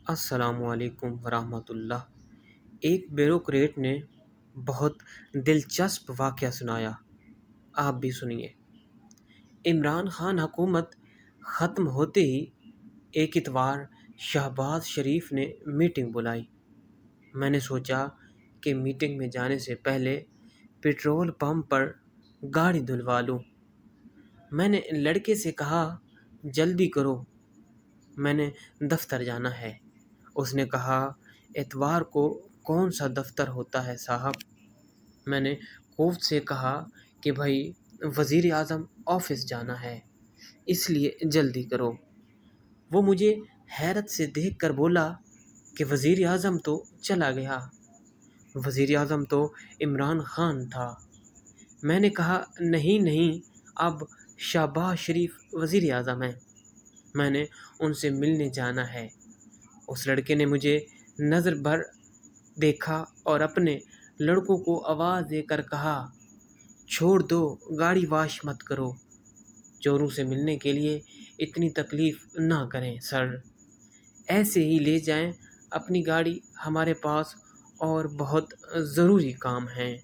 السلام علیکم ورحمۃ اللہ۔ ایک بیوروکریٹ نے بہت دلچسپ واقعہ سنایا، آپ بھی سنیے۔ عمران خان حکومت ختم ہوتے ہی ایک اتوار شہباز شریف نے میٹنگ بلائی۔ میں نے سوچا کہ میٹنگ میں جانے سے پہلے پٹرول پمپ پر گاڑی دھلوا لوں۔ میں نے لڑکے سے کہا، جلدی کرو، میں نے دفتر جانا ہے۔ اس نے کہا، اتوار کو کون سا دفتر ہوتا ہے صاحب؟ میں نے کوفت سے کہا کہ بھائی وزیر اعظم آفس جانا ہے، اس لیے جلدی کرو۔ وہ مجھے حیرت سے دیکھ کر بولا کہ وزیر اعظم تو چلا گیا، وزیر اعظم تو عمران خان تھا۔ میں نے کہا، نہیں، اب شہباز شریف وزیر اعظم ہیں، میں نے ان سے ملنے جانا ہے۔ اس لڑکے نے مجھے نظر بھر دیکھا اور اپنے لڑکوں کو آواز دے کر کہا، چھوڑ دو، گاڑی واش مت کرو، چوروں سے ملنے کے لیے اتنی تکلیف نہ کریں سر، ایسے ہی لے جائیں اپنی گاڑی، ہمارے پاس اور بہت ضروری کام ہیں۔